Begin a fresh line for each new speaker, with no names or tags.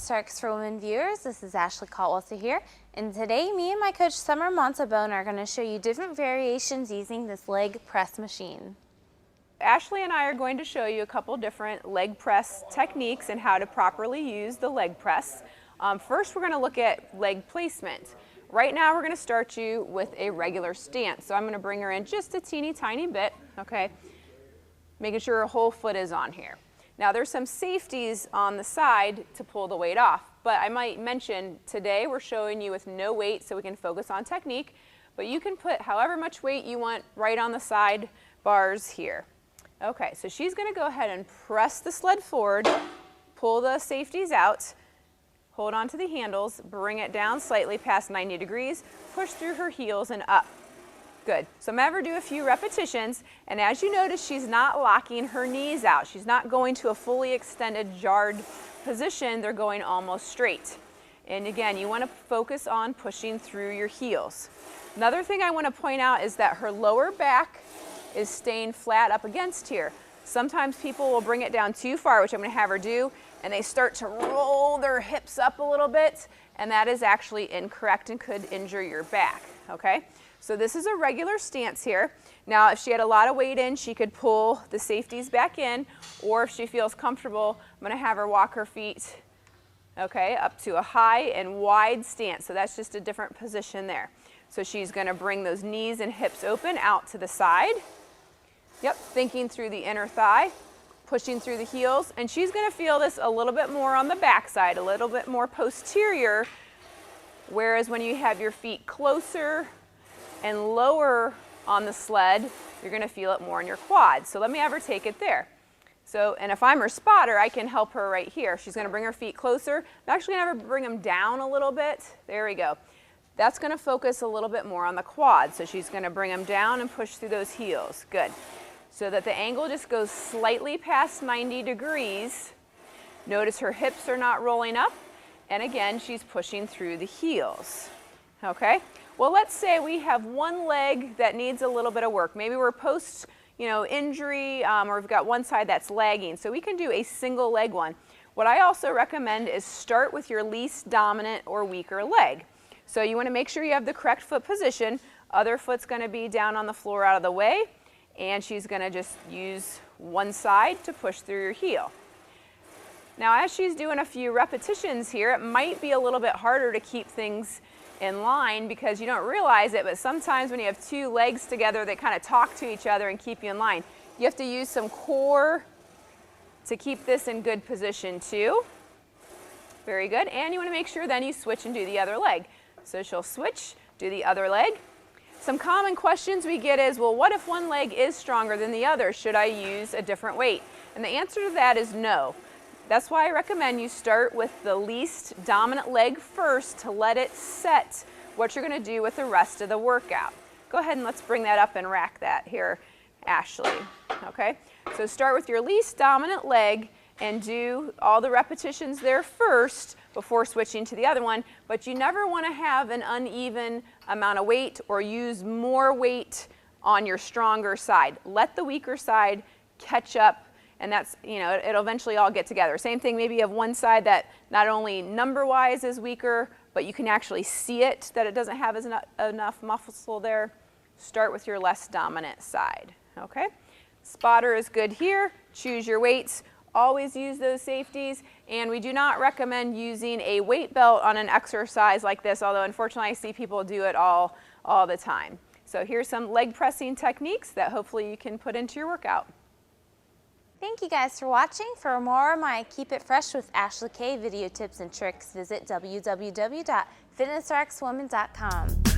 FItnessRx for Women viewers. This is Ashley Kaltwasser here, and today me and my coach Summer Montabone are going to show you different variations using this leg press machine.
Ashley and I are going to show you a couple different leg press techniques and how to properly use the leg press. First, we're going to look at leg placement. Right now we're going to start you with a regular stance. So I'm going to bring her in just a teeny tiny bit, okay, making sure her whole foot is on here. Now there's some safeties on the side to pull the weight off, but I might mention today we're showing you with no weight so we can focus on technique, but you can put however much weight you want right on the side bars here. Okay, so she's going to go ahead and press the sled forward, pull the safeties out, hold on to the handles, bring it down slightly past 90 degrees, push through her heels and up. Good. So I'm going to have her do a few repetitions, and as you notice, she's not locking her knees out. She's not going to a fully extended jarred position. They're going almost straight. And again, you want to focus on pushing through your heels. Another thing I want to point out is that her lower back is staying flat up against here. Sometimes people will bring it down too far, which I'm going to have her do, and they start to roll their hips up a little bit, and that is actually incorrect and could injure your back, okay? So this is a regular stance here. Now, if she had a lot of weight in, she could pull the safeties back in, or if she feels comfortable, I'm going to have her walk her feet, okay, up to a high and wide stance. So that's just a different position there. So she's going to bring those knees and hips open out to the side. Yep, thinking through the inner thigh, pushing through the heels, and she's going to feel this a little bit more on the back side, a little bit more posterior, whereas when you have your feet closer and lower on the sled, you're going to feel it more in your quads. So let me have her take it there. So, and if I'm her spotter, I can help her right here. She's going to bring her feet closer. I'm actually going to have her bring them down a little bit. There we go. That's going to focus a little bit more on the quads. So she's going to bring them down and push through those heels. Good. So that the angle just goes slightly past 90 degrees. Notice her hips are not rolling up. And again, she's pushing through the heels. Okay? Well, let's say we have one leg that needs a little bit of work. Maybe we're post, injury, or we've got one side that's lagging. So we can do a single leg one. What I also recommend is start with your least dominant or weaker leg. So you want to make sure you have the correct foot position. Other foot's going to be down on the floor out of the way. And she's going to just use one side to push through your heel. Now, as she's doing a few repetitions here, it might be a little bit harder to keep things in line because you don't realize it, but sometimes when you have two legs together, they kind of talk to each other and keep you in line. You have to use some core to keep this in good position too. Very good. And you want to make sure then you switch and do the other leg. So she'll switch, do the other leg. Some common questions we get is, well, what if one leg is stronger than the other? Should I use a different weight? And the answer to that is no. That's why I recommend you start with the least dominant leg first to let it set what you're going to do with the rest of the workout. Go ahead and let's bring that up and rack that here, Ashley. Okay? So start with your least dominant leg and do all the repetitions there first before switching to the other one, but you never want to have an uneven amount of weight or use more weight on your stronger side. Let the weaker side catch up, and that's, it'll eventually all get together. Same thing, maybe you have one side that not only number-wise is weaker, but you can actually see it, that it doesn't have enough muscle there. Start with your less dominant side, okay? Spotter is good here. Choose your weights. Always use those safeties, and we do not recommend using a weight belt on an exercise like this, although unfortunately I see people do it all the time. So here's some leg pressing techniques that hopefully you can put into your workout.
Thank you guys for watching. For more of my Keep It Fresh with Ashley K video tips and tricks, visit www.FItnessRxWomen.com.